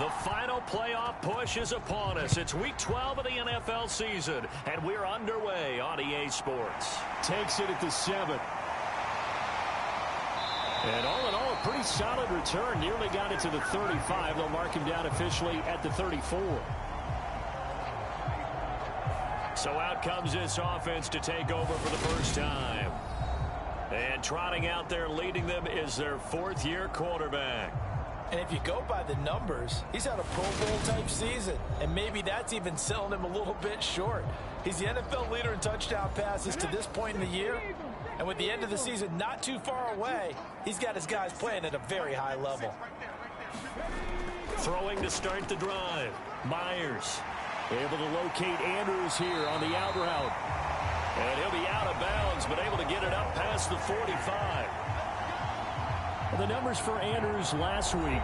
The final playoff push is upon us. It's Week 12 of the NFL season, and we're underway on EA Sports. Takes it at the 7. And all in all, a pretty solid return. Nearly got it to the 35. They'll mark him down officially at the 34. So out comes this offense to take over for the first time. And trotting out there leading them is their fourth-year quarterback. And if you go by the numbers, he's had a Pro Bowl-type season. And maybe that's even selling him a little bit short. He's the NFL leader in touchdown passes to this point in the year. And with the end of the season not too far away, he's got his guys playing at a very high level. Throwing to start the drive. Myers. Able to locate Andrews here on the out route. And he'll be out of bounds, but able to get it up past the 45. The numbers for Andrews last week.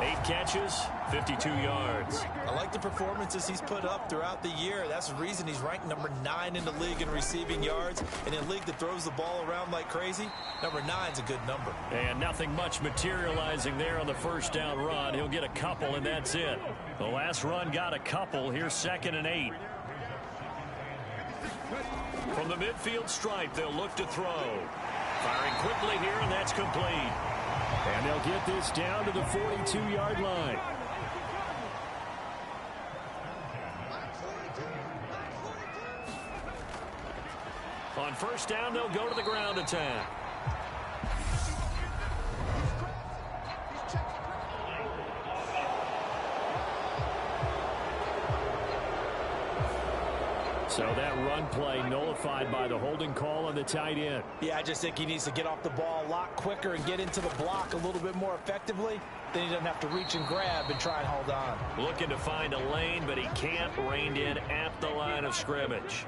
8 catches, 52 yards. I like the performances he's put up throughout the year. That's the reason he's ranked number 9 in the league in receiving yards. And in a league that throws the ball around like crazy, number 9's a good number. And nothing much materializing there on the first down run. He'll get a couple, and that's it. The last run got a couple. Here's 2nd and 8. From the midfield stripe, they'll look to throw. Firing quickly here, and that's complete. And they'll get this down to the 42-yard line. On first down, they'll go to the ground attack. So that run play nullified by the holding call on the tight end. Yeah, I just think he needs to get off the ball a lot quicker and get into the block a little bit more effectively. Then he doesn't have to reach and grab and try and hold on. Looking to find a lane, but he can't. Reined in at the line of scrimmage.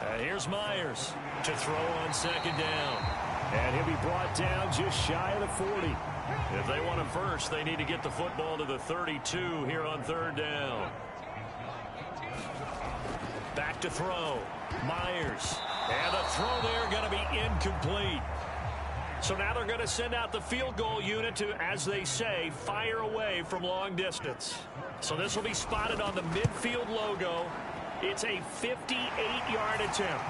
And here's Myers to throw on second down. And he'll be brought down just shy of the 40. If they want him first, they need to get the football to the 32 here on third down. Back to throw. Myers. And the throw there going to be incomplete. So now they're going to send out the field goal unit to, as they say, fire away from long distance. So this will be spotted on the midfield logo. It's a 58-yard attempt.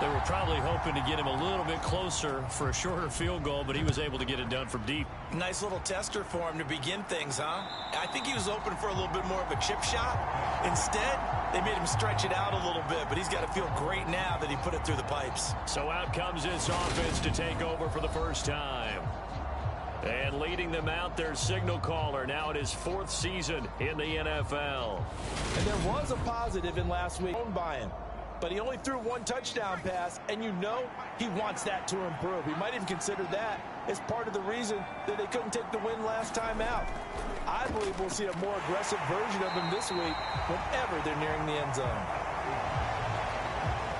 They were probably hoping to get him a little bit closer for a shorter field goal, but he was able to get it done from deep. Nice little tester for him to begin things, huh? I think he was open for a little bit more of a chip shot. Instead, they made him stretch it out a little bit, but he's got to feel great now that he put it through the pipes. So out comes this offense to take over for the first time. And leading them out, their signal caller. Now it is 4th season in the NFL. And there was a positive in last week owned by him. But he only threw 1 touchdown pass, and you know he wants that to improve. He might even consider that as part of the reason that they couldn't take the win last time out. I believe we'll see a more aggressive version of him this week whenever they're nearing the end zone.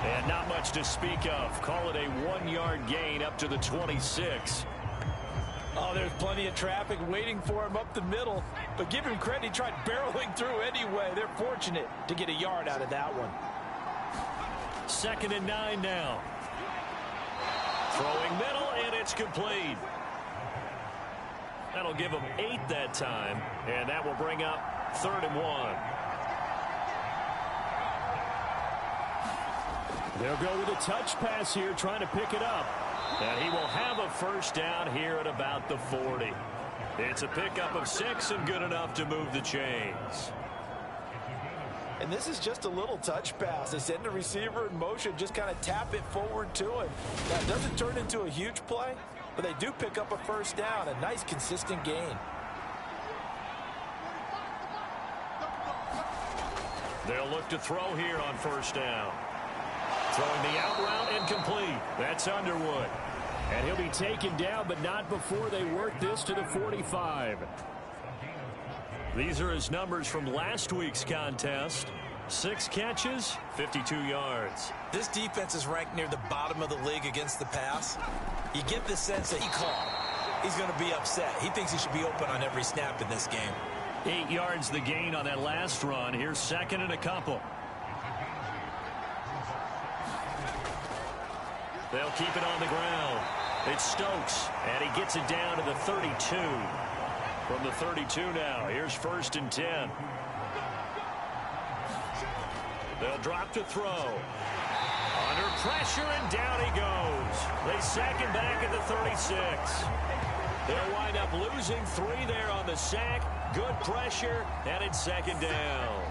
And not much to speak of. Call it a 1-yard gain up to the 26. Oh, there's plenty of traffic waiting for him up the middle. But give him credit, he tried barreling through anyway. They're fortunate to get a yard out of that one. 2nd and 9 now. Throwing middle, and it's complete. That'll give them 8 that time, and that will bring up 3rd and 1. They'll go with a touch pass here, trying to pick it up. And he will have a first down here at about the 40. It's a pickup of 6 and good enough to move the chains. And this is just a little touch pass. They send the receiver in motion, just kind of tap it forward to him. That doesn't turn into a huge play, but they do pick up a first down, a nice consistent gain. They'll look to throw here on first down. Throwing the out route incomplete. That's Underwood. And he'll be taken down, but not before they work this to the 45. These are his numbers from last week's contest. 6 catches, 52 yards. This defense is ranked near the bottom of the league against the pass. You get the sense that he's going to be upset. He thinks he should be open on every snap in this game. 8 yards the gain on that last run. Here's second and a couple. They'll keep it on the ground. It's Stokes, and he gets it down to the 32. From the 32 now, here's first and 10. They'll drop to throw. Under pressure, and down he goes. They sack him back at the 36. They'll wind up losing 3 there on the sack. Good pressure, and it's second down.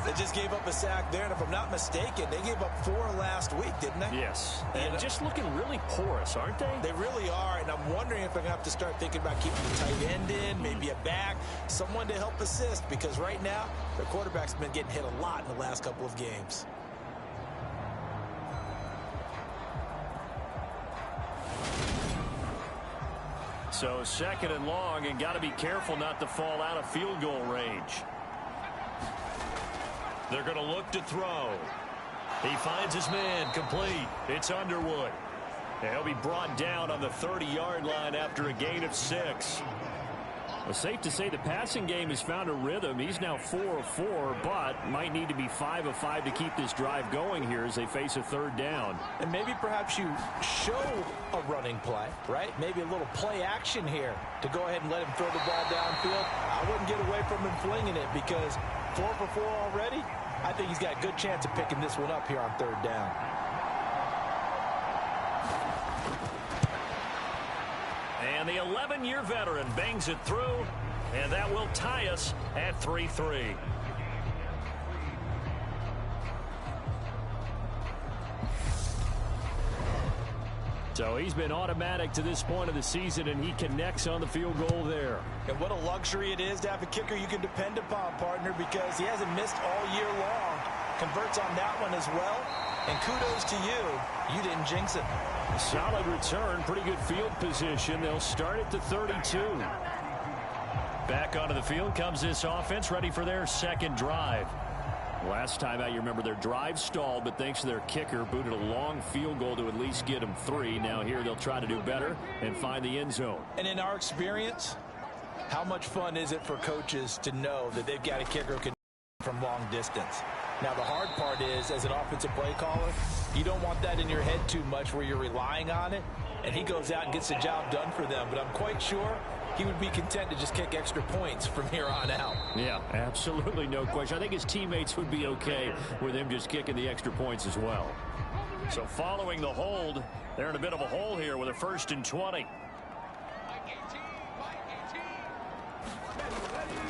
They just gave up a sack there, and if I'm not mistaken, they gave up 4 last week, didn't they? Yes, and just looking really porous, aren't they? They really are, and I'm wondering if they're going to have to start thinking about keeping the tight end in, maybe a back, someone to help assist, because right now, their quarterback's been getting hit a lot in the last couple of games. So second and long, and got to be careful not to fall out of field goal range. They're going to look to throw. He finds his man, complete. It's Underwood. And he'll be brought down on the 30-yard line after a gain of 6. Well, safe to say the passing game has found a rhythm. He's now 4 of 4, but might need to be 5 of 5 to keep this drive going here as they face a third down. And maybe perhaps you show a running play, right? Maybe a little play action here to go ahead and let him throw the ball downfield. I wouldn't get away from him flinging it because 4 for 4 already. I think he's got a good chance of picking this one up here on third down. And the 11-year veteran bangs it through, and that will tie us at 3-3. So he's been automatic to this point of the season, and he connects on the field goal there. And what a luxury it is to have a kicker you can depend upon, partner, because he hasn't missed all year long. Converts on that one as well. And kudos to you. You didn't jinx it. Solid return, pretty good field position. They'll start at the 32. Back onto the field comes this offense, ready for their second drive. Last time out, you remember their drive stalled, but thanks to their kicker, booted a long field goal to at least get them 3. Now here they'll try to do better and find the end zone. And in our experience, how much fun is it for coaches to know that they've got a kicker who can from long distance? Now, the hard part is, as an offensive play caller, you don't want that in your head too much where you're relying on it, and he goes out and gets the job done for them. But I'm quite sure he would be content to just kick extra points from here on out. Yeah, absolutely no question. I think his teammates would be okay with him just kicking the extra points as well. So following the hold, they're in a bit of a hole here with a 1st and 20.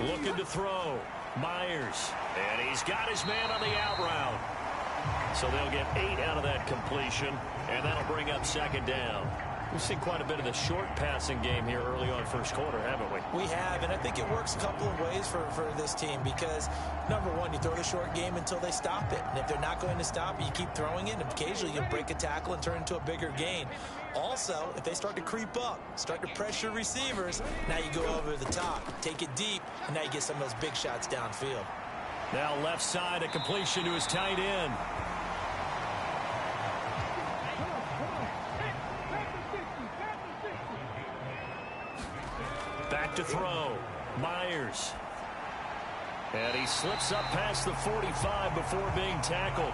Looking to throw. Myers. And he's got his man on the out route. So they'll get 8 out of that completion, and that'll bring up second down. We've seen quite a bit of the short passing game here early on first quarter, haven't we? We have, and I think it works a couple of ways for this team because, number one, you throw the short game until they stop it. And if they're not going to stop it, you keep throwing it, and occasionally you break a tackle and turn it into a bigger gain. Also, if they start to creep up, start to pressure receivers, now you go over the top, take it deep, and now you get some of those big shots downfield. Now left side, a completion to his tight end. Back to throw. Myers. And he slips up past the 45 before being tackled.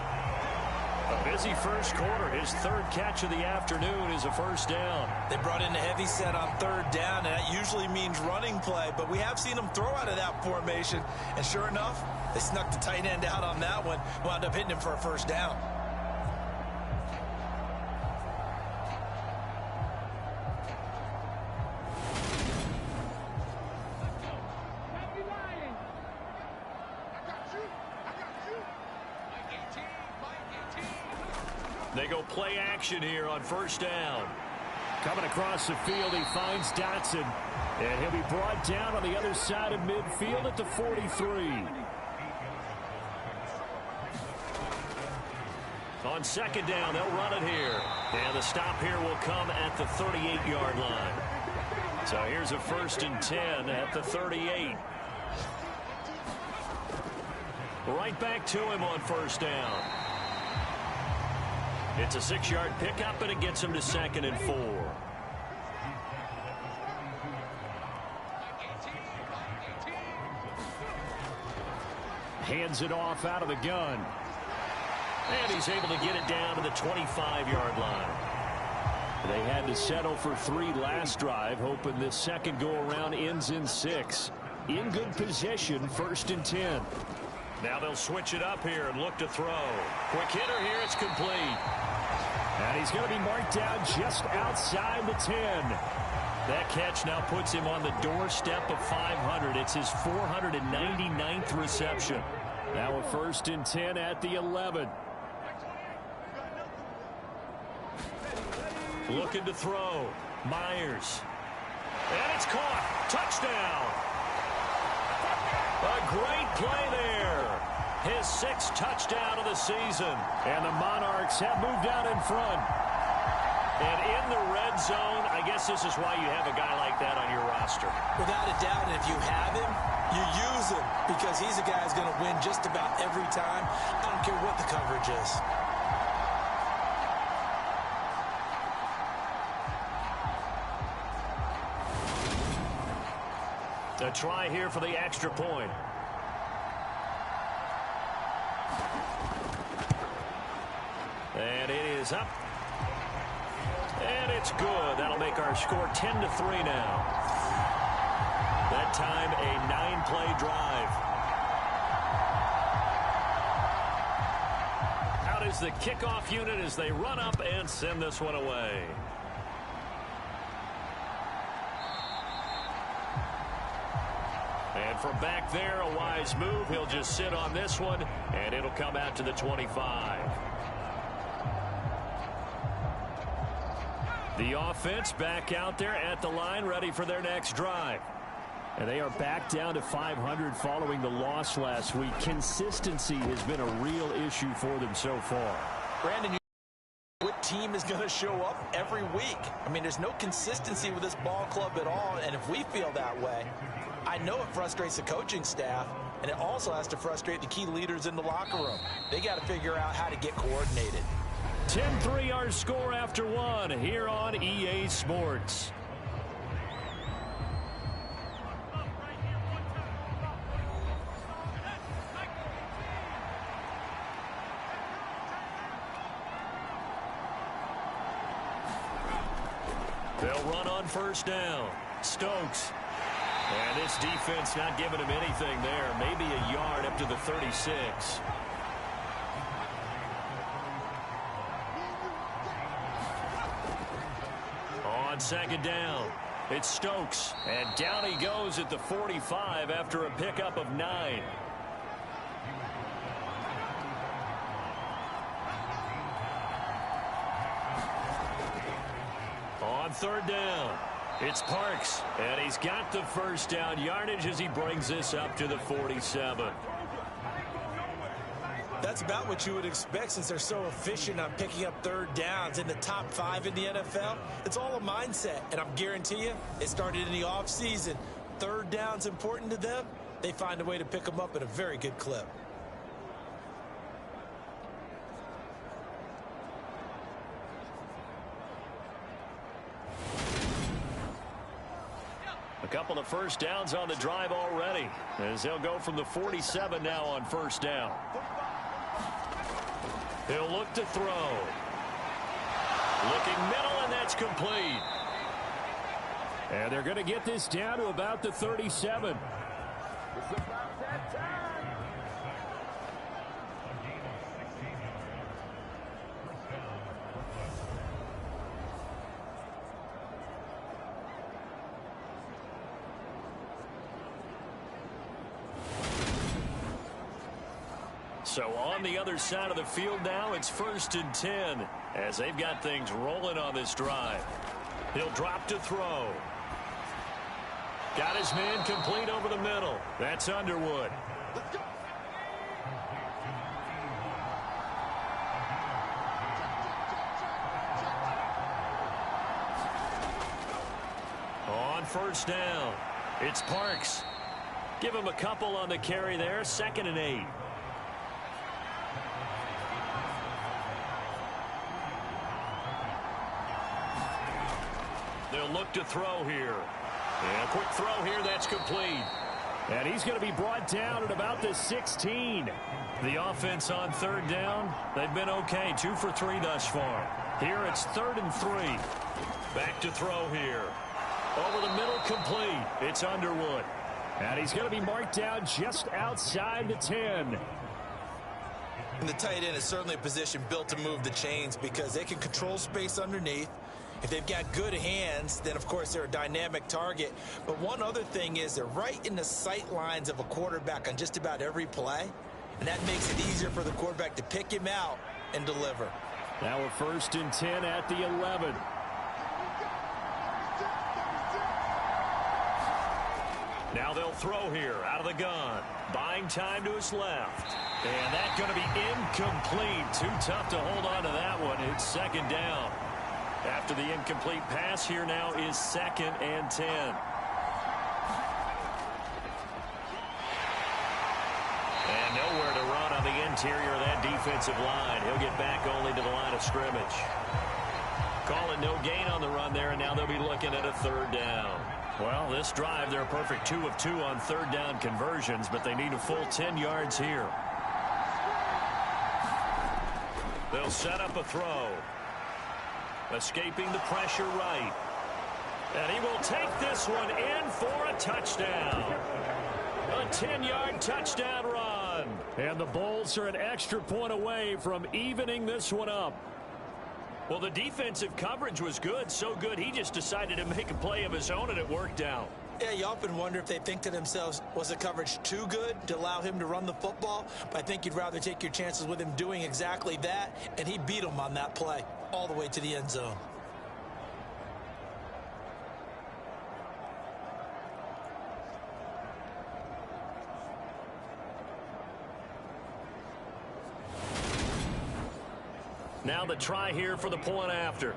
A busy first quarter. His 3rd catch of the afternoon is a first down. They brought in a heavy set on 3rd down, and that usually means running play. But we have seen them throw out of that formation. And sure enough, they snuck the tight end out on that one. Wound up hitting him for a first down. They go play action here on first down. Coming across the field, he finds Dotson. And he'll be brought down on the other side of midfield at the 43. On second down, they'll run it here. And the stop here will come at the 38-yard line. So here's a 1st and 10 at the 38. Right back to him on first down. It's a 6-yard pickup, and it gets him to 2nd and 4. Hands it off out of the gun. And he's able to get it down to the 25-yard line. They had to settle for 3 last drive, hoping this second go-around ends in 6. In good position, 1st and 10. Now they'll switch it up here and look to throw. Quick hitter here, it's complete. And he's going to be marked down just outside the 10. That catch now puts him on the doorstep of 500. It's his 499th reception. Now a 1st and 10 at the 11. Looking to throw. Myers. And it's caught. Touchdown. A great play there. His 6th touchdown of the season. And the Monarchs have moved out in front. And in the red zone, I guess this is why you have a guy like that on your roster. Without a doubt, and if you have him, you use him because he's a guy who's going to win just about every time. I don't care what the coverage is. A try here for the extra point. And it is up. And it's good. That'll make our score 10-3 now. That time a 9-play drive. Out is the kickoff unit as they run up and send this one away. And from back there, a wise move. He'll just sit on this one, and it'll come out to the 25. The offense back out there at the line, ready for their next drive. And they are back down to 500 following the loss last week. Consistency has been a real issue for them so far. Brandon, what team is going to show up every week? I mean, there's no consistency with this ball club at all, and if we feel that way, I know it frustrates the coaching staff, and it also has to frustrate the key leaders in the locker room. They got to figure out how to get coordinated. 10-3 our score after 1 here on EA Sports. They'll run on 1st down. Stokes. And this defense not giving him anything there. Maybe a yard up to the 36. On 2nd down, it's Stokes. And down he goes at the 45 after a pickup of 9. On 3rd down, it's Parks. And he's got the 1st down yardage as he brings this up to the 47. That's about what you would expect since they're so efficient on picking up 3rd downs in the top 5 in the NFL. It's all a mindset, and I'm guarantee you it started in the offseason. 3rd down's important to them. They find a way to pick them up at a very good clip. A couple of 1st downs on the drive already as they'll go from the 47 now on 1st down. He'll look to throw. Looking middle, and that's complete. And they're going to get this down to about the 37. So on the other side of the field now, it's 1st and 10 as they've got things rolling on this drive. He'll drop to throw. Got his man complete over the middle. That's Underwood. On 1st down, it's Parks. Give him a couple on the carry there. 2nd and 8. They'll look to throw here. And a quick throw here, that's complete. And he's going to be brought down at about the 16. The offense on third down, they've been okay. 2 for 3 thus far. Here it's 3rd and 3. Back to throw here. Over the middle, complete. It's Underwood. And he's going to be marked down just outside the 10. And the tight end is certainly a position built to move the chains because they can control space underneath. If they've got good hands, then, of course, they're a dynamic target. But one other thing is they're right in the sight lines of a quarterback on just about every play. And that makes it easier for the quarterback to pick him out and deliver. Now we're 1st and 10 at the 11. Now they'll throw here out of the gun. Buying time to his left. And that's going to be incomplete. Too tough to hold on to that one. It's 2nd down. After the incomplete pass, here now is 2nd and 10. And nowhere to run on the interior of that defensive line. He'll get back only to the line of scrimmage. Call it no gain on the run there, and now they'll be looking at a 3rd down. Well, this drive, they're a perfect 2 of 2 on 3rd down conversions, but they need a full 10 yards here. They'll set up a throw. Escaping the pressure right. And he will take this one in for a touchdown. A 10-yard touchdown run. And the Bulls are an extra point away from evening this one up. Well, the defensive coverage was good. So good, he just decided to make a play of his own, and it worked out. Yeah, you often wonder if they think to themselves, was the coverage too good to allow him to run the football? But I think you'd rather take your chances with him doing exactly that, and he beat him on that play all the way to the end zone. Now the try here for the point after.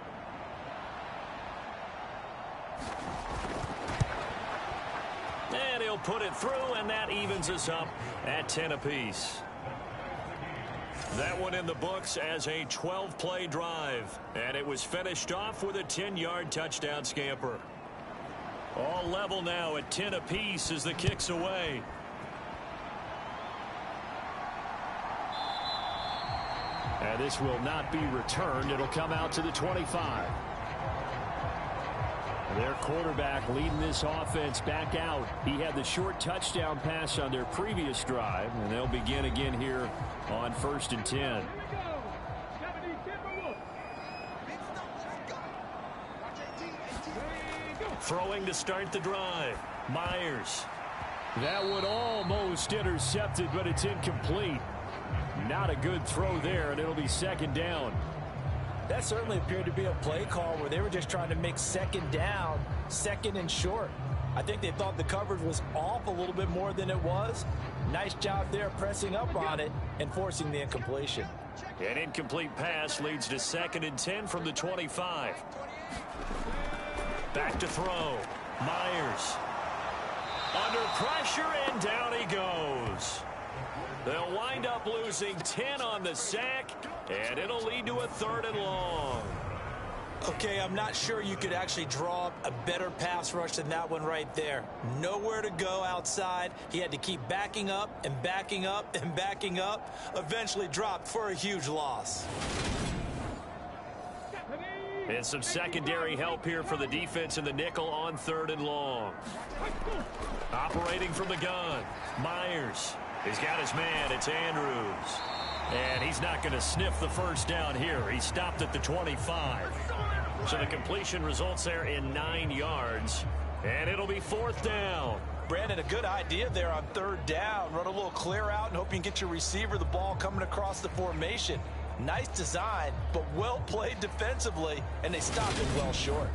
And he'll put it through, and that evens us up at 10 apiece. That one in the books as a 12-play drive. And it was finished off with a 10-yard touchdown scamper. All level now at 10 apiece as the kick's away. And this will not be returned. It'll come out to the 25. Their quarterback leading this offense back out. He had the short touchdown pass on their previous drive, and they'll begin again here on 1st and 10. Throwing to start the drive. Myers. That one almost intercepted, but it's incomplete. Not a good throw there, and it'll be 2nd down. That certainly appeared to be a play call where they were just trying to make 2nd down, 2nd and short. I think they thought the coverage was off a little bit more than it was. Nice job there pressing up on it and forcing the incompletion. An incomplete pass leads to 2nd and 10 from the 25. Back to throw. Myers. Under pressure, and down he goes. They'll wind up losing 10 on the sack, and it'll lead to a 3rd and long. Okay, I'm not sure you could actually draw up a better pass rush than that one right there. Nowhere to go outside. He had to keep backing up and backing up and backing up. Eventually dropped for a huge loss. And some secondary help here for the defense in the nickel on 3rd and long. Operating from the gun. Myers. He's got his man. It's Andrews. And he's not going to sniff the 1st down here. He stopped at the 25. So the completion results there in 9 yards. And it'll be 4th down. Brandon, a good idea there on 3rd down. Run a little clear out and hope you can get your receiver the ball coming across the formation. Nice design, but well played defensively, and they stopped it well short.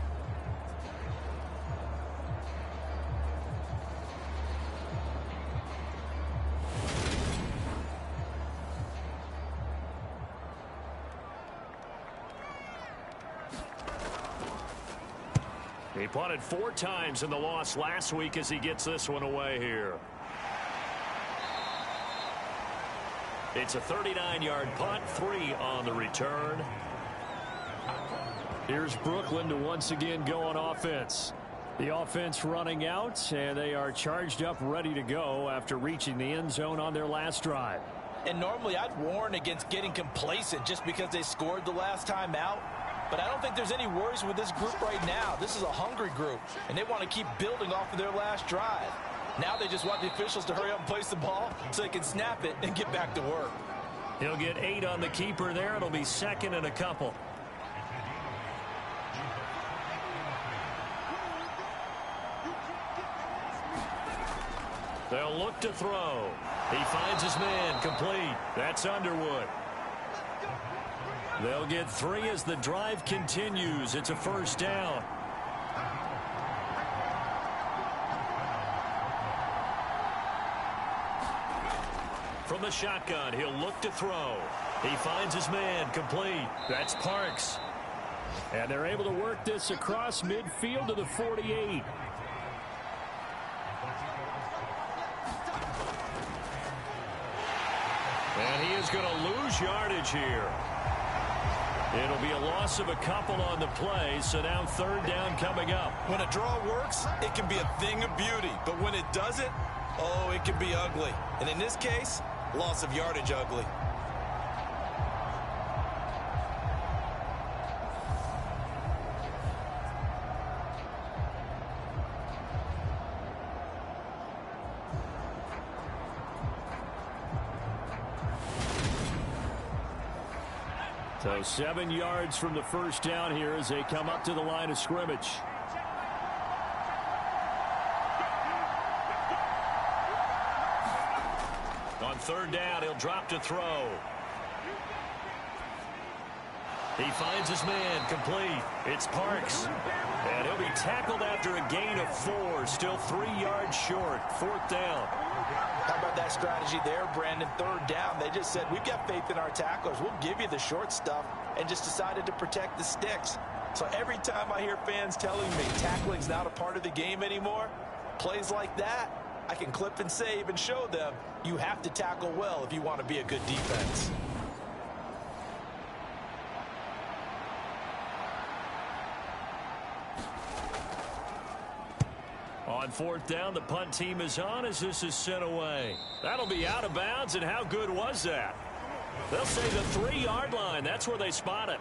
He punted 4 times in the loss last week as he gets this one away here. It's a 39-yard punt, 3 on the return. Here's Brooklyn to once again go on offense. The offense running out, and they are charged up, ready to go after reaching the end zone on their last drive. And normally I'd warn against getting complacent just because they scored the last time out. But I don't think there's any worries with this group right now. This is a hungry group, and they want to keep building off of their last drive. Now they just want the officials to hurry up and place the ball so they can snap it and get back to work. He'll get 8 on the keeper there. It'll be 2nd and a couple. They'll look to throw. He finds his man, complete. That's Underwood. They'll get 3 as the drive continues. It's a first down. From the shotgun, he'll look to throw. He finds his man, complete. That's Parks. And they're able to work this across midfield to the 48. And he is going to lose yardage here. It'll be a loss of a couple on the play, so now 3rd down coming up. When a draw works, it can be a thing of beauty. But when it doesn't, oh, it can be ugly. And in this case, loss of yardage ugly. So 7 yards from the first down here as they come up to the line of scrimmage. On 3rd down, he'll drop to throw. He finds his man, complete. It's Parks. And he'll be tackled after a gain of 4. Still 3 yards short. 4th down. How about that strategy there, Brandon? 3rd down. They just said, we've got faith in our tacklers. We'll give you the short stuff, and just decided to protect the sticks. So every time I hear fans telling me tackling's not a part of the game anymore, plays like that, I can clip and save and show them you have to tackle well if you want to be a good defense. On 4th down, the punt team is on as this is sent away. That'll be out of bounds, and how good was that? They'll say the 3-yard line. That's where they spot it.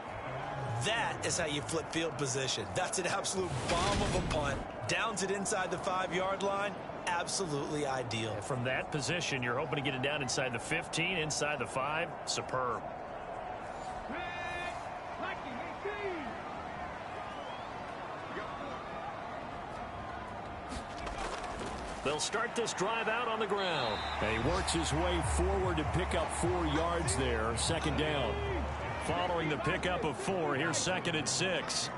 That is how you flip field position. That's an absolute bomb of a punt. Downs it inside the 5-yard line. Absolutely ideal. From that position, you're hoping to get it down inside the 15, inside the 5. Superb. They'll start this drive out on the ground. And he works his way forward to pick up 4 yards there. 2nd down. Following the pickup of 4, here's 2nd and 6.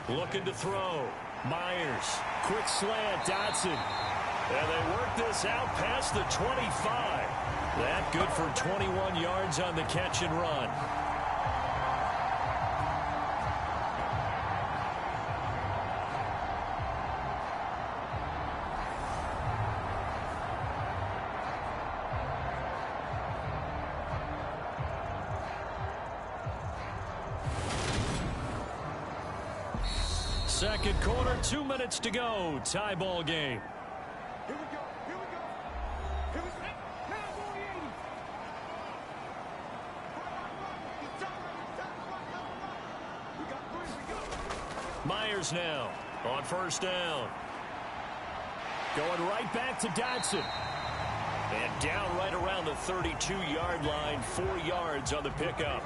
Looking to throw. Myers. Quick slant. Dotson. And they work this out past the 25. That good for 21 yards on the catch and run. Second quarter, 2 minutes to go. Tie ball game. Myers now on 1st down. Going right back to Dotson. And down right around the 32-yard line. 4 yards on the pickup.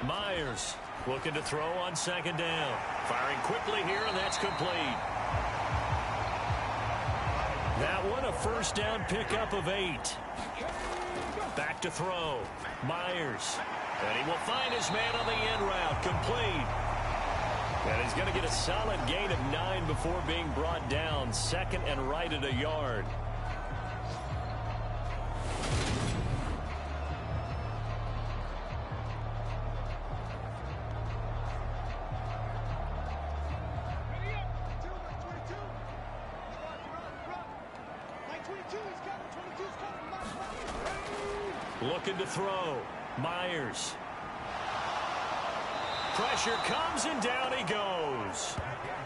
Myers looking to throw on 2nd down. Firing quickly here, and that's complete. That one a 1st down pickup of 8. Back to throw. Myers. And he will find his man on the end route. Complete. And he's going to get a solid gain of 9 before being brought down. 2nd and right at a yard. Looking to throw. Myers. Pressure comes and down he goes.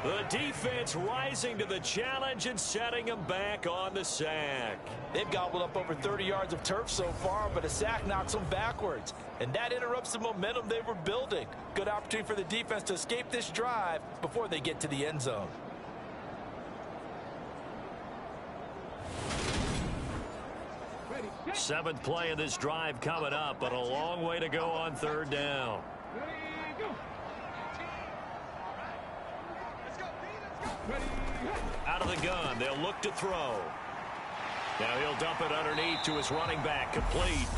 The defense rising to the challenge and setting him back on the sack. They've gobbled up over 30 yards of turf so far, but a sack knocks them backwards. And that interrupts the momentum they were building. Good opportunity for the defense to escape this drive before they get to the end zone. Seventh play of this drive coming up, but a long way to go on third down. Out of the gun, they'll look to throw. Now he'll dump it underneath to his running back, complete.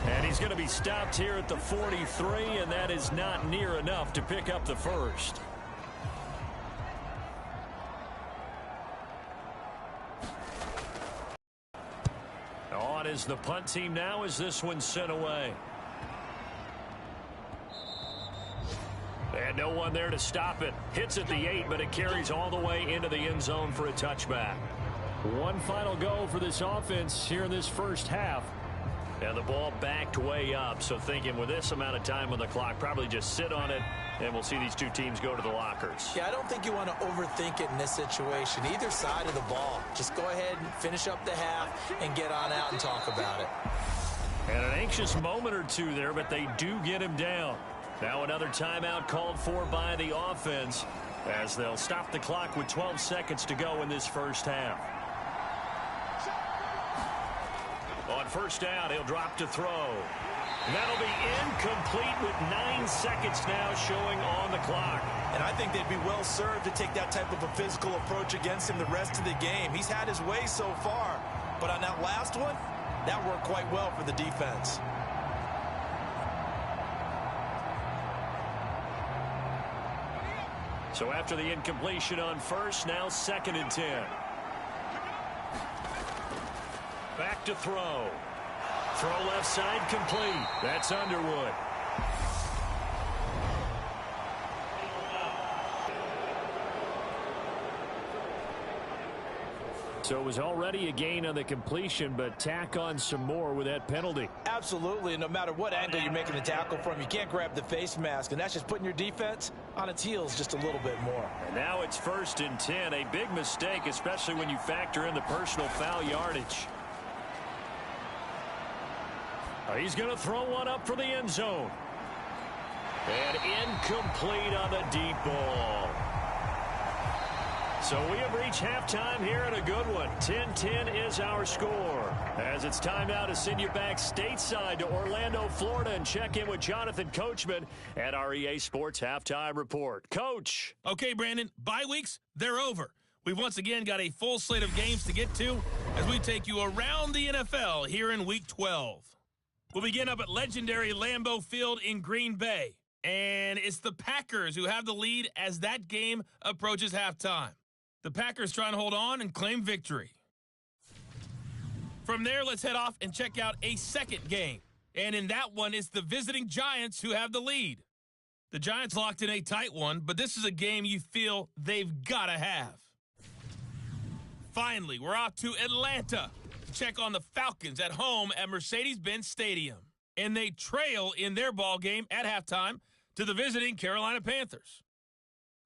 And he's going to be stopped here at the 43, and that is not near enough to pick up the first. On is the punt team now as this one's sent away. And no one there to stop it. Hits at the 8, but it carries all the way into the end zone for a touchback. One final go for this offense here in this first half. And the ball backed way up, so thinking with this amount of time on the clock, probably just sit on it, and we'll see these two teams go to the lockers. Yeah, I don't think you want to overthink it in this situation. Either side of the ball. Just go ahead and finish up the half and get on out and talk about it. And an anxious moment or two there, but they do get him down. Now another timeout called for by the offense as they'll stop the clock with 12 seconds to go in this first half. On first down, he'll drop to throw. That'll be incomplete with 9 seconds now showing on the clock. And I think they'd be well served to take that type of a physical approach against him the rest of the game. He's had his way so far, but on that last one, that worked quite well for the defense. So after the incompletion on first, now 2nd and 10. Back to throw. Throw left side complete. That's Underwood. So it was already a gain on the completion, but tack on some more with that penalty. Absolutely, and no matter what angle you're making the tackle from, you can't grab the face mask, and that's just putting your defense on its heels just a little bit more. And now it's 1st and 10, a big mistake, especially when you factor in the personal foul yardage. He's going to throw one up for the end zone. And incomplete on the deep ball. So we have reached halftime here in a good one. 10-10 is our score. As it's time now to send you back stateside to Orlando, Florida, and check in with Jonathan Coachman at our EA Sports Halftime Report. Coach. Okay, Brandon, bye weeks, they're over. We've once again got a full slate of games to get to as we take you around the NFL here in Week 12. We'll begin up at legendary Lambeau Field in Green Bay. And it's the Packers who have the lead as that game approaches halftime. The Packers trying to hold on and claim victory. From there, let's head off and check out a second game. And in that one, it's the visiting Giants who have the lead. The Giants locked in a tight one, but this is a game you feel they've got to have. Finally, we're off to Atlanta to check on the Falcons at home at Mercedes-Benz Stadium. And they trail in their ball game at halftime to the visiting Carolina Panthers.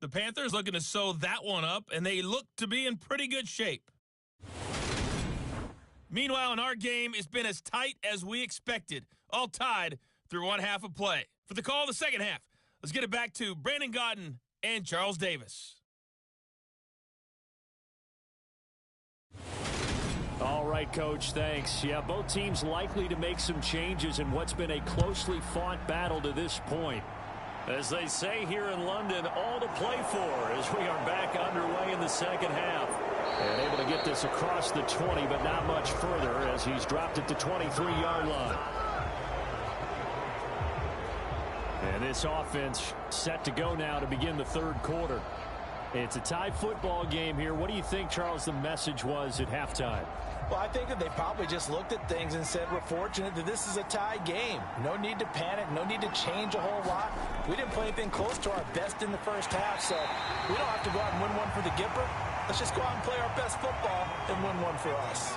The Panthers looking to sew that one up, and they look to be in pretty good shape. Meanwhile, in our game, it's been as tight as we expected, all tied through one half of play. For the call of the second half, let's get it back to Brandon Gaudin and Charles Davis. All right, Coach, thanks. Yeah, both teams likely to make some changes in what's been a closely fought battle to this point. As they say here in London, all to play for as we are back underway in the second half. And able to get this across the 20, but not much further as he's dropped it to 23-yard line. And this offense set to go now to begin the third quarter. It's a tie football game here. What do you think, Charles, the message was at halftime? Well, I think that they probably just looked at things and said, we're fortunate that this is a tie game. No need to panic, no need to change a whole lot. We didn't play anything close to our best in the first half, so we don't have to go out and win one for the Gipper. Let's just go out and play our best football and win one for us.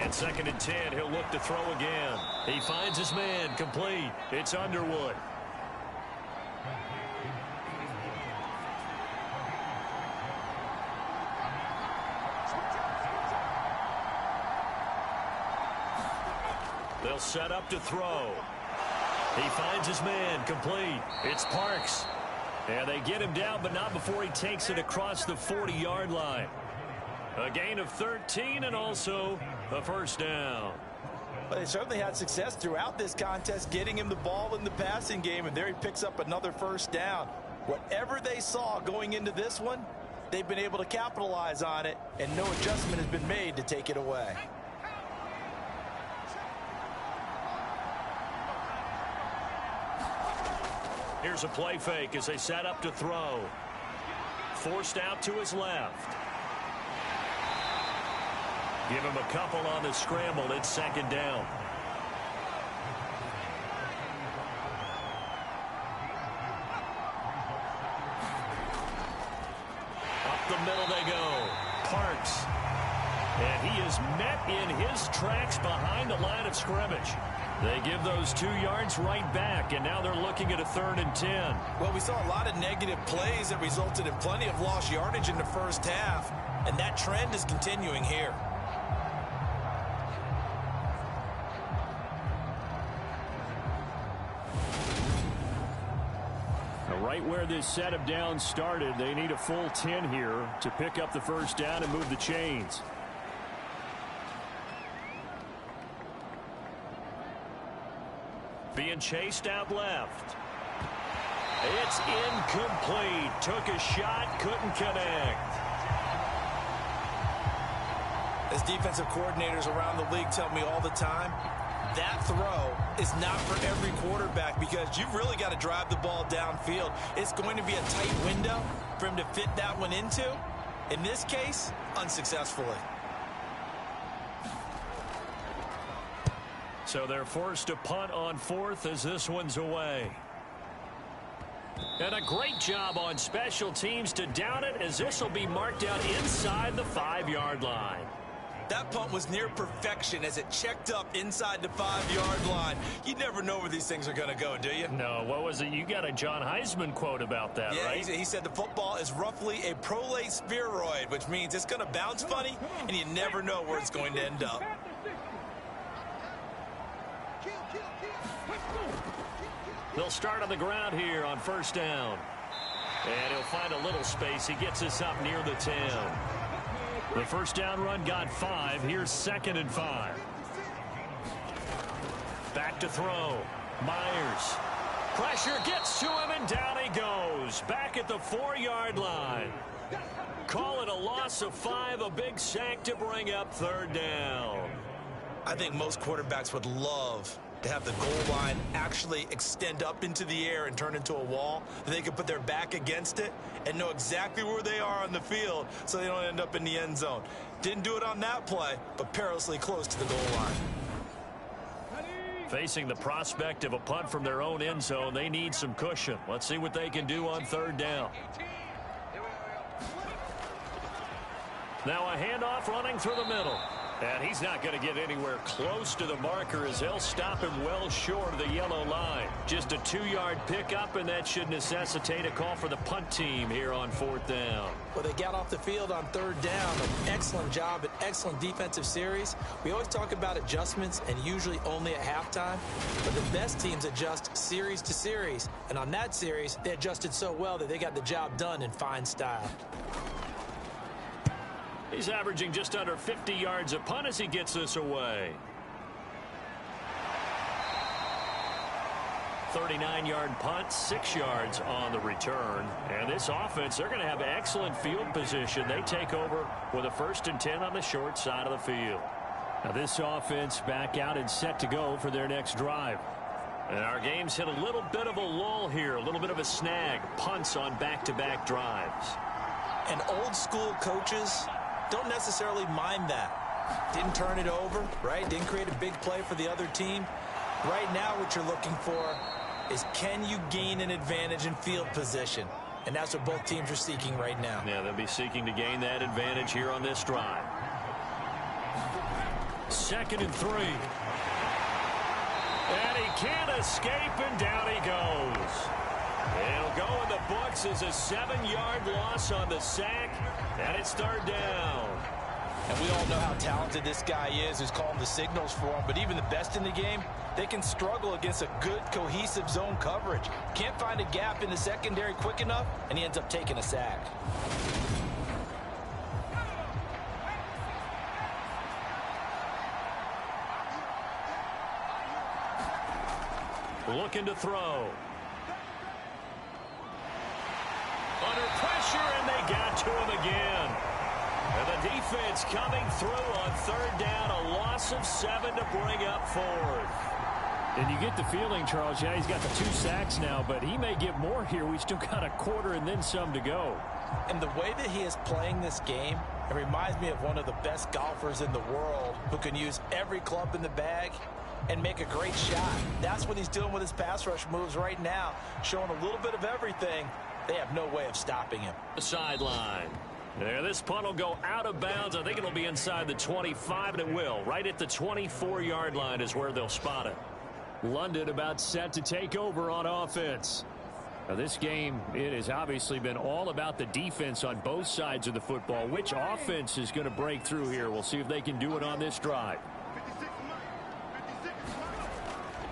And 2nd and 10, he'll look to throw again. He finds his man, complete. It's Underwood. They'll set up to throw. He finds his man, complete. It's Parks. And they get him down, but not before he takes it across the 40-yard line. A gain of 13 and also a first down. Well, they certainly had success throughout this contest, getting him the ball in the passing game, and there he picks up another first down. Whatever they saw going into this one, they've been able to capitalize on it, and no adjustment has been made to take it away. Here's a play fake as they set up to throw. Forced out to his left. Give him a couple on the scramble. It's 2nd down. Up the middle they go. Parks. And he is met in his tracks behind the line of scrimmage. They give those 2 yards right back, and now they're looking at a 3rd and 10. Well, we saw a lot of negative plays that resulted in plenty of lost yardage in the first half, and that trend is continuing here. Right where this set of downs started, they need a full 10 here to pick up the first down and move the chains. Being chased out left. It's incomplete. Took a shot, couldn't connect. As defensive coordinators around the league tell me all the time, that throw is not for every quarterback because you've really got to drive the ball downfield. It's going to be a tight window for him to fit that one into. In this case, unsuccessfully. So they're forced to punt on 4th as this one's away. And a great job on special teams to down it as this will be marked out inside the 5-yard line. That punt was near perfection as it checked up inside the 5-yard line. You never know where these things are going to go, do you? No, what was it? You got a John Heisman quote about that, right? Yeah, he said the football is roughly a prolate spheroid, which means it's going to bounce funny, and you never know where it's going to end up. They'll start on the ground here on 1st down. And he'll find a little space. He gets us up near the 10. The first down run got 5. Here's 2nd and 5. Back to throw. Myers. Pressure gets to him, and down he goes. Back at the 4-yard line. Call it a loss of 5. A big sack to bring up 3rd down. I think most quarterbacks would love to have the goal line actually extend up into the air and turn into a wall. They can put their back against it and know exactly where they are on the field so they don't end up in the end zone. Didn't do it on that play, but perilously close to the goal line. Facing the prospect of a punt from their own end zone, they need some cushion. Let's see what they can do on 3rd down. Now a handoff running through the middle. And he's not going to get anywhere close to the marker as they'll stop him well short of the yellow line. Just a 2-yard pickup, and that should necessitate a call for the punt team here on 4th down. Well, they got off the field on 3rd down. An excellent job, an excellent defensive series. We always talk about adjustments, and usually only at halftime. But the best teams adjust series to series. And on that series, they adjusted so well that they got the job done in fine style. He's averaging just under 50 yards a punt as he gets this away. 39-yard punt, 6 yards on the return. And this offense, they're going to have excellent field position. They take over with a 1st and 10 on the short side of the field. Now this offense back out and set to go for their next drive. And our game's hit a little bit of a lull here, a little bit of a snag. Punts on back-to-back drives. And old school coaches don't necessarily mind that. Didn't turn it over, right? Didn't create a big play for the other team. Right now what you're looking for is, can you gain an advantage in field position? and that's what both teams are seeking right now. Yeah, they'll be seeking to gain that advantage here on this drive. 2nd and 3. And he can't escape, and down he goes. It'll go in the books as a 7-yard loss on the sack, and it's 3rd down. And we all know how talented this guy is who's calling the signals for him, but even the best in the game, they can struggle against a good, cohesive zone coverage. Can't find a gap in the secondary quick enough, and he ends up taking a sack. Looking to throw. Under pressure, and they got to him again. And the defense coming through on 3rd down, a loss of 7 to bring up 4th. And you get the feeling, Charles, yeah, he's got the 2 sacks now, but he may get more here. We still got a quarter and then some to go. And the way that he is playing this game, it reminds me of one of the best golfers in the world who can use every club in the bag and make a great shot. That's what he's doing with his pass rush moves right now, showing a little bit of everything. They have no way of stopping him. The sideline. There, this punt will go out of bounds. I think it'll be inside the 25, and it will. Right at the 24-yard line is where they'll spot it. London about set to take over on offense. Now, this game, it has obviously been all about the defense on both sides of the football. Which offense is going to break through here? We'll see if they can do it on this drive.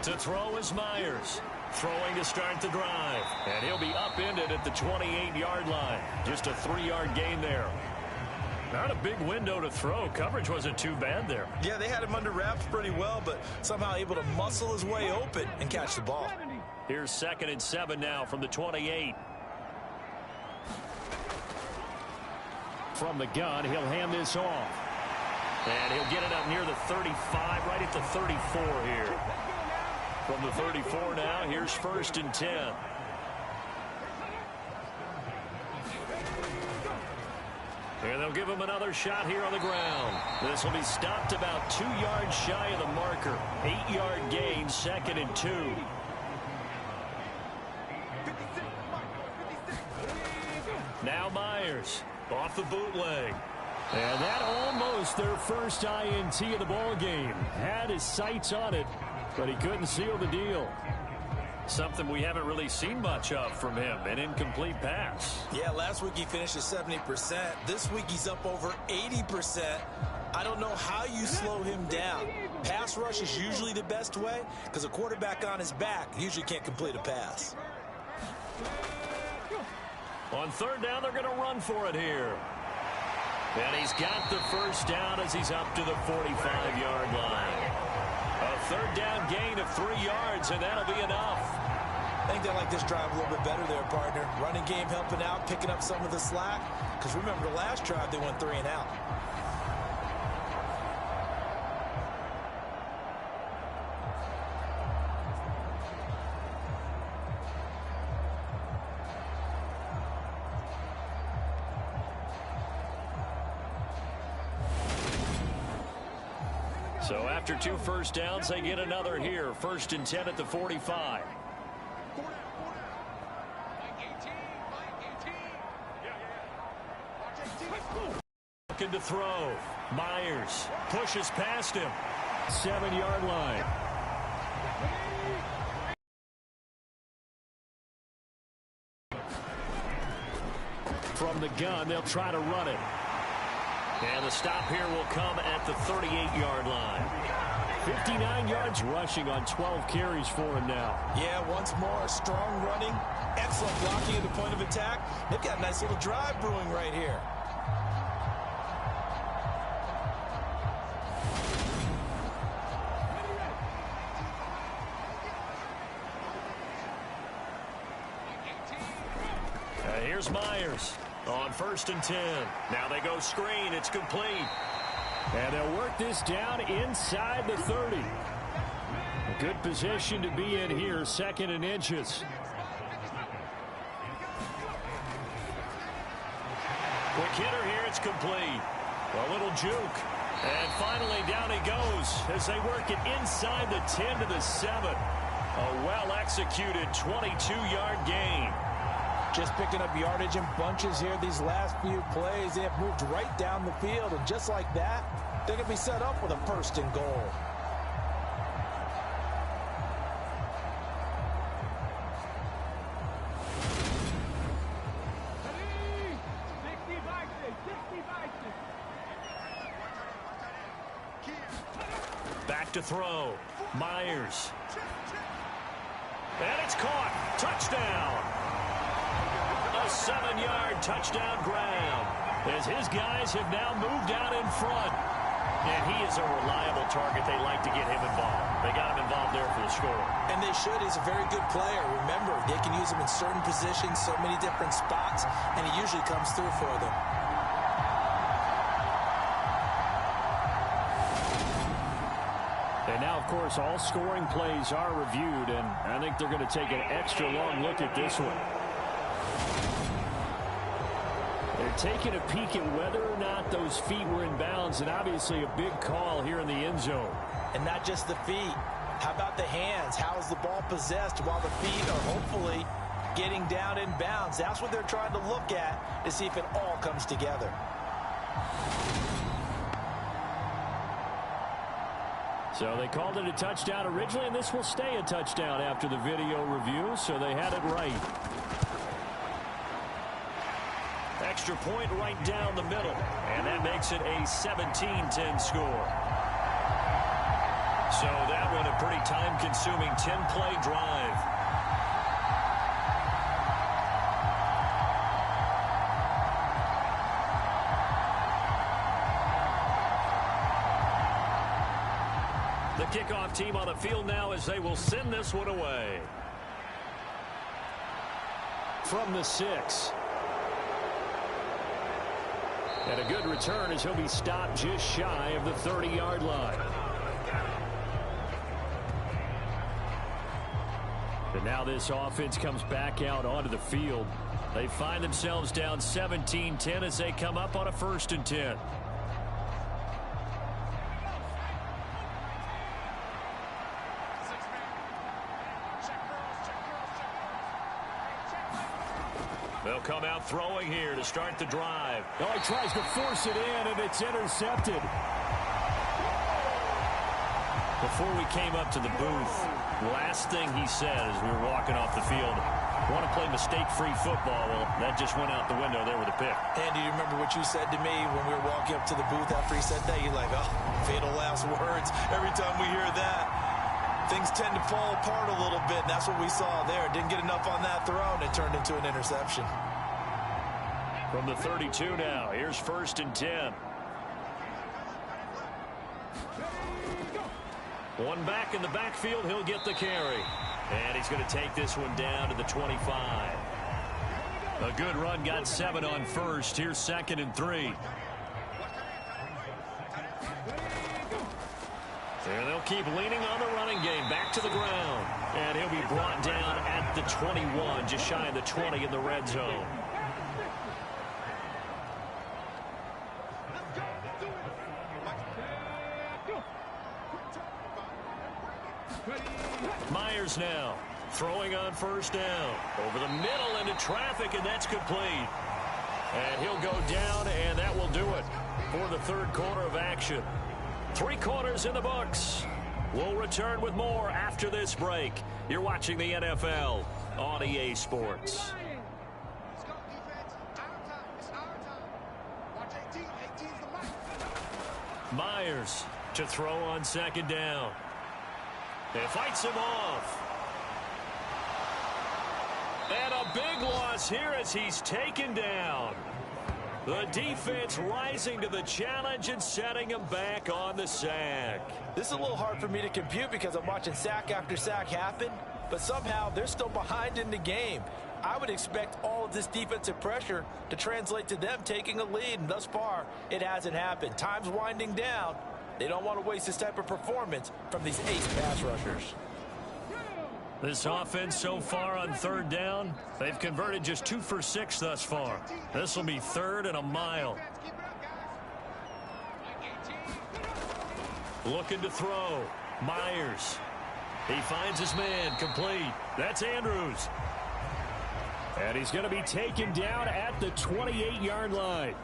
To throw is Myers. Throwing to start the drive. And he'll be upended at the 28-yard line. Just a 3-yard gain there. Not a big window to throw. Coverage wasn't too bad there. Yeah, they had him under wraps pretty well, but somehow able to muscle his way open and catch the ball. Here's 2nd and 7 now from the 28. From the gun, he'll hand this off. And he'll get it up near the 35, right at the 34 here. From the 34 now, here's 1st and 10. And they'll give him another shot here on the ground. This will be stopped about 2 yards shy of the marker. 8-yard gain, 2nd and 2. Now Myers off the bootleg. And that almost their first INT of the ball game. Had his sights on it, but he couldn't seal the deal. Something we haven't really seen much of from him, an incomplete pass. Yeah, last week he finished at 70%. This week he's up over 80%. I don't know how you slow him down. Pass rush is usually the best way because a quarterback on his back usually can't complete a pass. On 3rd down, they're going to run for it here. And he's got the 1st down as he's up to the 45-yard line. A 3rd down gain of 3 yards, and that'll be enough. I think they like this drive a little bit better there, partner. Running game helping out, picking up some of the slack. Because remember, the last drive they went 3 and out. So after 2 first downs, they get another here. 1st and 10 at the 45. Looking to throw. Myers pushes past him. 7-yard line. From the gun, they'll try to run it. And the stop here will come at the 38-yard line. 59 yards rushing on 12 carries for him now. Yeah, once more, strong running, excellent blocking at the point of attack. They've got a nice little drive brewing right here. Here's Myers on 1st and 10. Now they go screen. It's complete. And they'll work this down inside the 30. A good position to be in here, 2nd and inches. Quick hitter here. It's complete. A little juke. And finally down he goes as they work it inside the 10 to the 7. A well-executed 22-yard gain. Just picking up yardage in bunches here these last few plays. They have moved right down the field, and just like that, they're going to be set up with a 1st and goal. Back to throw. Myers. And it's caught. Touchdown. A 7-yard touchdown grab, as his guys have now moved out in front. And he is a reliable target. They like to get him involved. They got him involved there for the score. And they should. He's a very good player. Remember, they can use him in certain positions, so many different spots, and he usually comes through for them. And now, of course, all scoring plays are reviewed, and I think they're going to take an extra long look at this one. They're taking a peek at whether or not those feet were in bounds, and obviously a big call here in the end zone. And not just the feet. How about the hands? How is the ball possessed while the feet are hopefully getting down in bounds? That's what they're trying to look at to see if it all comes together. So they called it a touchdown originally, and this will stay a touchdown after the video review, so they had it right. Extra point right down the middle, and that makes it a 17-10 score. So that one a pretty time-consuming 10-play drive. The kickoff team on the field now as they will send this one away. From the 6. And a good return as he'll be stopped just shy of the 30-yard line. And now this offense comes back out onto the field. They find themselves down 17-10 as they come up on a 1st and 10. They'll come out throwing here to start the drive. Oh, he tries to force it in, and it's intercepted. Before we came up to the booth, last thing he said as we were walking off the field, want to play mistake-free football. Well, that just went out the window there with a pick. Andy, you remember what you said to me when we were walking up to the booth after he said that? You're like, oh, fatal last words. Every time we hear that, things tend to fall apart a little bit, and that's what we saw there. Didn't get enough on that throw, and it turned into an interception. From the 32 now, here's 1st and 10. One back in the backfield, he'll get the carry. And he's going to take this one down to the 25. A good run, got 7 on 1st. Here's 2nd and 3. And they'll keep leaning on the running game. Back to the ground. And he'll be brought down at the 21, just shy of the 20 in the red zone. Myers now throwing on 1st down. Over the middle into traffic, and that's complete. And he'll go down, and that will do it for the 3rd quarter of action. 3 quarters in the books. We'll return with more after this break. You're watching the NFL on EA Sports. Myers to throw on 2nd down. It fights him off. And a big loss here as he's taken down. The defense rising to the challenge and setting him back on the sack. This is a little hard for me to compute because I'm watching sack after sack happen, but somehow they're still behind in the game. I would expect all of this defensive pressure to translate to them taking a lead, and thus far, it hasn't happened. Time's winding down. They don't want to waste this type of performance from these ace pass rushers. This offense so far on 3rd down, they've converted just 2 for 6 thus far. This will be 3rd and a mile. Looking to throw. Myers. He finds his man complete. That's Andrews. And he's going to be taken down at the 28-yard line.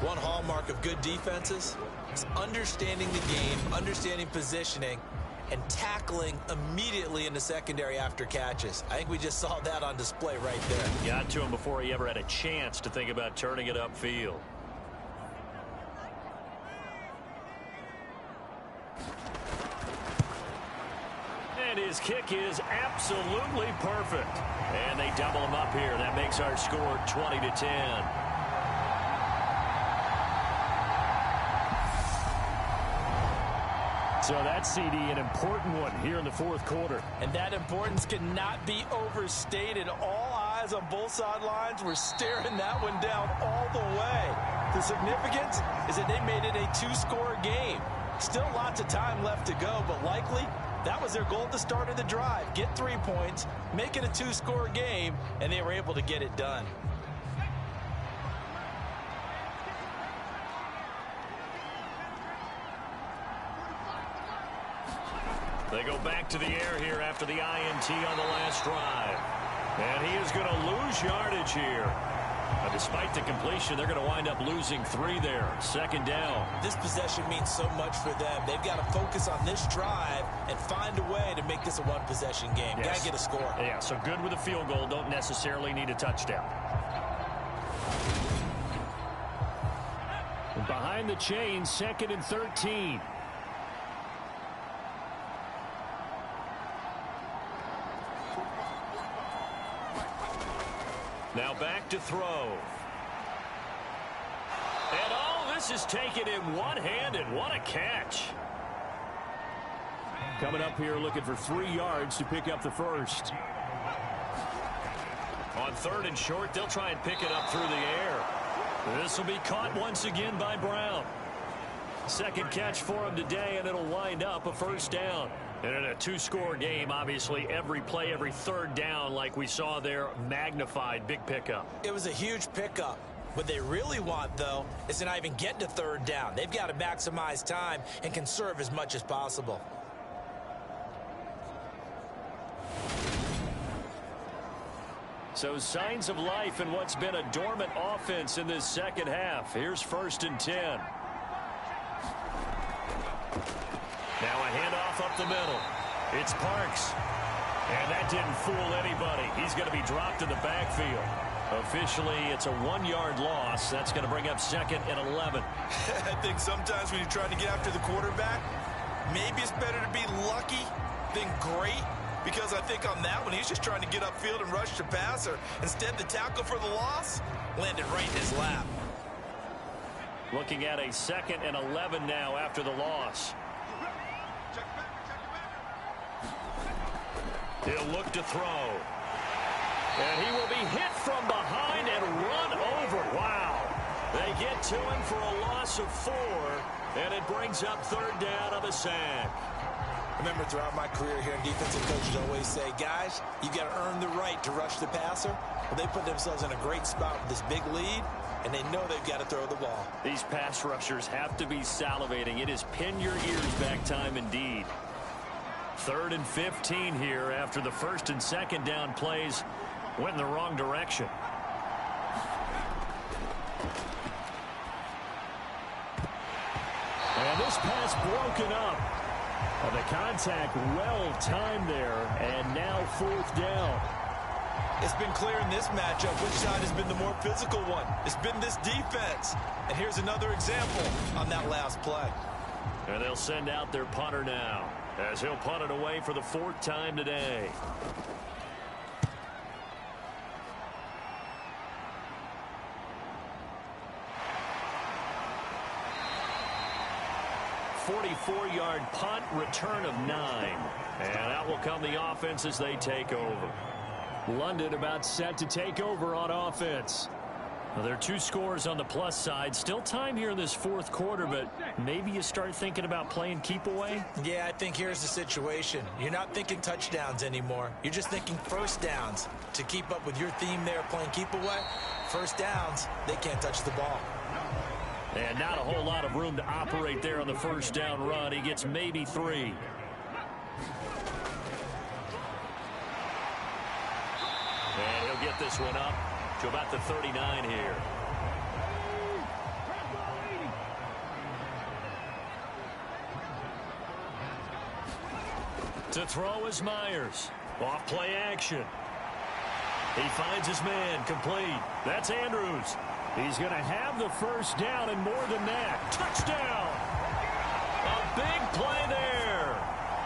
One hallmark of good defenses is understanding the game, understanding positioning, and tackling immediately in the secondary after catches. I think we just saw that on display right there. Got to him before he ever had a chance to think about turning it upfield. And his kick is absolutely perfect. And they double him up here. That makes our score 20-10. So that CD, an important one here in the fourth quarter. And that importance cannot be overstated. All eyes on both sidelines were staring that one down all the way. The significance is that they made it a two-score game. Still lots of time left to go, but likely that was their goal at the start of the drive. Get 3 points, make it a two-score game, and they were able to get it done. They go back to the air here after the INT on the last drive. And he is going to lose yardage here. Despite the completion, they're going to wind up losing 3 there. Second down. This possession means so much for them. They've got to focus on this drive and find a way to make this a one-possession game. Yes. Got to get a score. Yeah, so good with a field goal. Don't necessarily need a touchdown. Behind the chain, 2nd and 13. Now back to throw. And all this is taken in one-handed. What a catch. Coming up here looking for 3 yards to pick up the first. On 3rd and short, they'll try and pick it up through the air. This will be caught once again by Brown. Second catch for him today, and it'll wind up a first down. And in a two-score game, obviously, every play, every third down, like we saw there, magnified. Big pickup. It was a huge pickup. What they really want, though, is to not even get to 3rd down. They've got to maximize time and conserve as much as possible. So signs of life in what's been a dormant offense in this second half. Here's 1st and 10. Now a handoff up the middle. It's Parks. And that didn't fool anybody. He's going to be dropped in the backfield. Officially, it's a 1-yard loss. That's going to bring up 2nd and 11. I think sometimes when you're trying to get after the quarterback, maybe it's better to be lucky than great. Because I think on that one, he's just trying to get upfield and rush the passer. Instead, the tackle for the loss landed right in his lap. Looking at a 2nd and 11 now after the loss. He'll look to throw. And he will be hit from behind and run over. Wow. They get to him for a loss of 4, and it brings up 3rd down of a sack. Remember, throughout my career here in defensive coaches always say, guys, you got to earn the right to rush the passer. Well, they put themselves in a great spot with this big lead, and they know they've got to throw the ball. These pass rushers have to be salivating. It is pin your ears back time indeed. 3rd and 15 here after the 1st and 2nd down plays went in the wrong direction. And this pass broken up. And the contact well timed there, and now 4th down. It's been clear in this matchup which side has been the more physical one. It's been this defense. And here's another example on that last play. And they'll send out their punter now, as he'll punt it away for the 4th time today. A 44-yard punt, return of 9. And that will come the offense as they take over. London about set to take over on offense. Well, there are 2 scores on the plus side. Still time here in this 4th quarter, but maybe you start thinking about playing keep away? Yeah, I think here's the situation. You're not thinking touchdowns anymore. You're just thinking first downs. To keep up with your theme there, playing keep away, first downs, they can't touch the ball. And not a whole lot of room to operate there on the first down run. He gets maybe 3. And he'll get this one up to about the 39 here. To throw is Myers. Off play action. He finds his man, complete. That's Andrews. He's going to have the first down and more than that. Touchdown! A big play there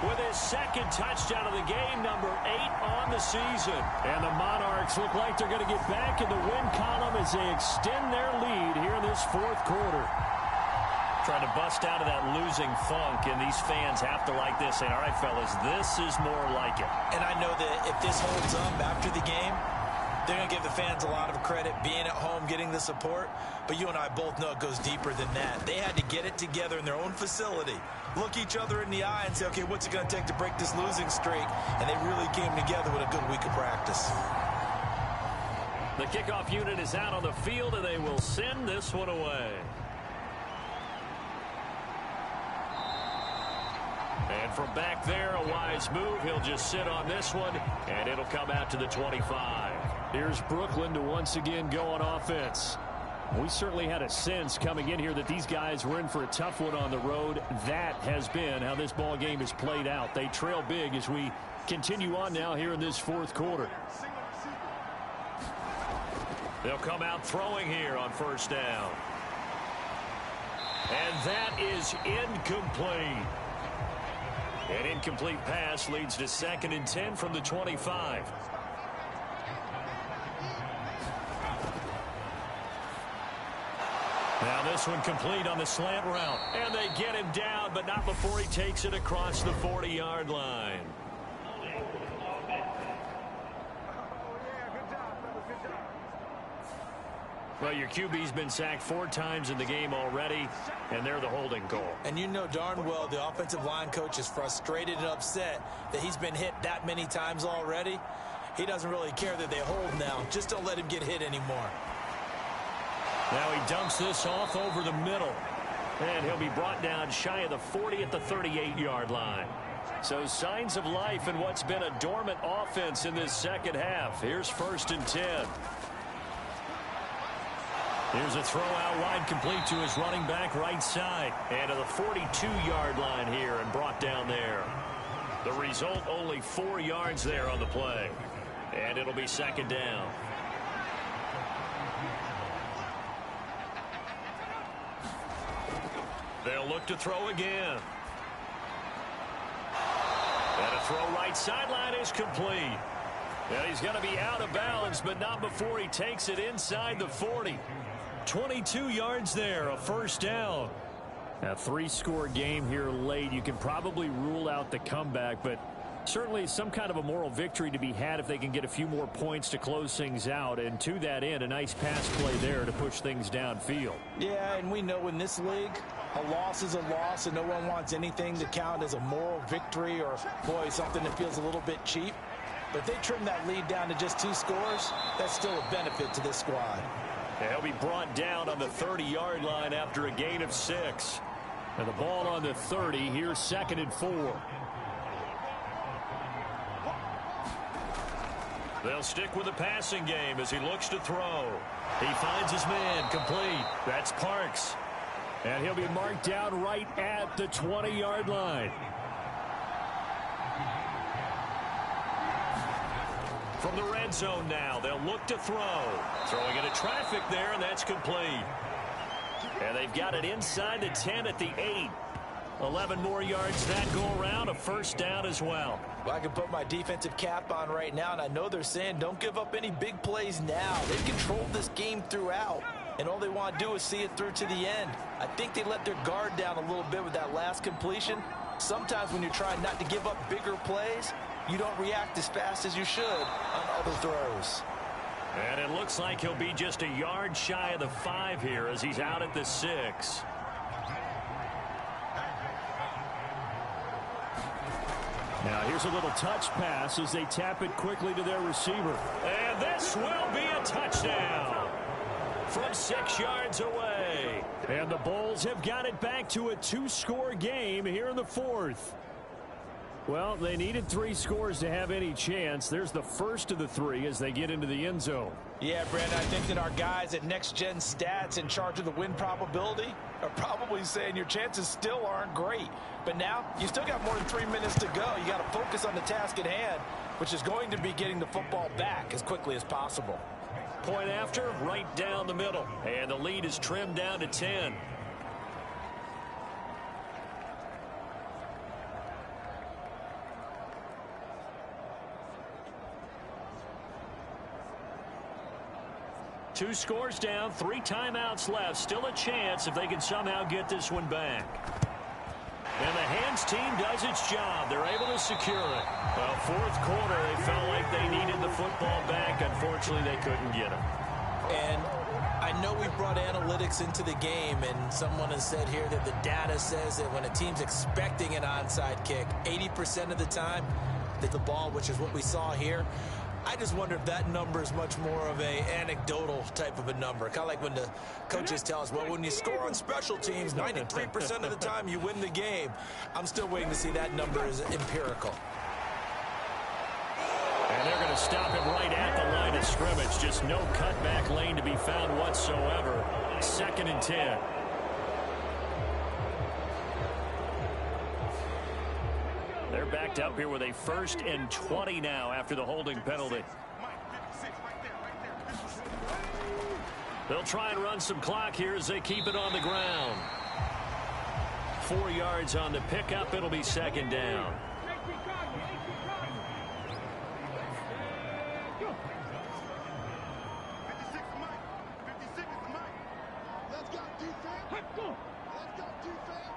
with his second touchdown of the game, number 8 on the season. And the Monarchs look like they're going to get back in the win column as they extend their lead here in this fourth quarter. Trying to bust out of that losing funk, and these fans have to like this, saying, all right, fellas, this is more like it. And I know that if this holds up after the game, they're going to give the fans a lot of credit being at home, getting the support. But you and I both know it goes deeper than that. They had to get it together in their own facility, look each other in the eye and say, okay, what's it going to take to break this losing streak? And they really came together with a good week of practice. The kickoff unit is out on the field, and they will send this one away. And from back there, a wise move. He'll just sit on this one, and it'll come out to the 25. Here's Brooklyn to once again go on offense. We certainly had a sense coming in here that these guys were in for a tough one on the road. That has been how this ball game has played out. They trail big as we continue on now here in this fourth quarter. They'll come out throwing here on first down. And that is incomplete. An incomplete pass leads to 2nd and 10 from the 25. Now this one complete on the slant route. And they get him down, but not before he takes it across the 40-yard line. Well, your QB's been sacked 4 times in the game already, and they're the holding goal. And you know darn well the offensive line coach is frustrated and upset that he's been hit that many times already. He doesn't really care that they hold now. Just don't let him get hit anymore. Now he dumps this off over the middle. And he'll be brought down shy of the 40 at the 38-yard line. So signs of life in what's been a dormant offense in this second half. Here's 1st and 10. Here's a throw out wide, complete to his running back right side. And to the 42-yard line here and brought down there. The result, only 4 yards there on the play. And it'll be 2nd down. They'll look to throw again. And a throw right sideline is complete. And he's going to be out of bounds, but not before he takes it inside the 40. 22 yards there, a first down. A 3-score game here late. You can probably rule out the comeback, but certainly some kind of a moral victory to be had if they can get a few more points to close things out. And to that end, a nice pass play there to push things downfield. Yeah, and we know in this league, a loss is a loss, and no one wants anything to count as a moral victory or, boy, something that feels a little bit cheap. But if they trim that lead down to just 2 scores, that's still a benefit to this squad. And he'll be brought down on the 30-yard line after a gain of 6. And the ball on the 30, here's 2nd and 4. They'll stick with the passing game as he looks to throw. He finds his man, complete. That's Parks. And he'll be marked down right at the 20-yard line. From the red zone now, they'll look to throw. Throwing into traffic there, and that's complete. And they've got it inside the 10 at the 8. 11 more yards that go around, a first down as well. Well, I can put my defensive cap on right now, and I know they're saying don't give up any big plays now. They've controlled this game throughout, and all they want to do is see it through to the end. I think they let their guard down a little bit with that last completion. Sometimes when you're trying not to give up bigger plays, you don't react as fast as you should on other throws. And it looks like he'll be just a yard shy of the 5 here as he's out at the 6. Now here's a little touch pass as they tap it quickly to their receiver. And this will be a touchdown from 6 yards away. And the Bulls have got it back to a 2-score game here in the 4th. Well, they needed 3 scores to have any chance. There's the first of the 3 as they get into the end zone. Yeah, Brandon, I think that our guys at Next Gen Stats in charge of the win probability are probably saying your chances still aren't great. But now you still got more than 3 minutes to go. You got to focus on the task at hand, which is going to be getting the football back as quickly as possible. Point after, right down the middle. And the lead is trimmed down to 10. Two scores down, 3 timeouts left. Still a chance if they can somehow get this one back. And the hands team does its job. They're able to secure it. Well, fourth quarter, they felt like they needed the football back. Unfortunately, they couldn't get it. And I know we brought analytics into the game, and someone has said here that the data says that when a team's expecting an onside kick, 80% of the time, that the ball, which is what we saw here, I just wonder if that number is much more of a anecdotal type of a number. Kind of like when the coaches tell us, well, when you score on special teams, 93% of the time you win the game. I'm still waiting to see that number is empirical. And they're going to stop him right at the line of scrimmage. Just no cutback lane to be found whatsoever. 2nd and 10. They're backed up here with a 1st and 20 now after the holding penalty. They'll try and run some clock here as they keep it on the ground. 4 yards on the pickup. It'll be 2nd down. Let's go defense.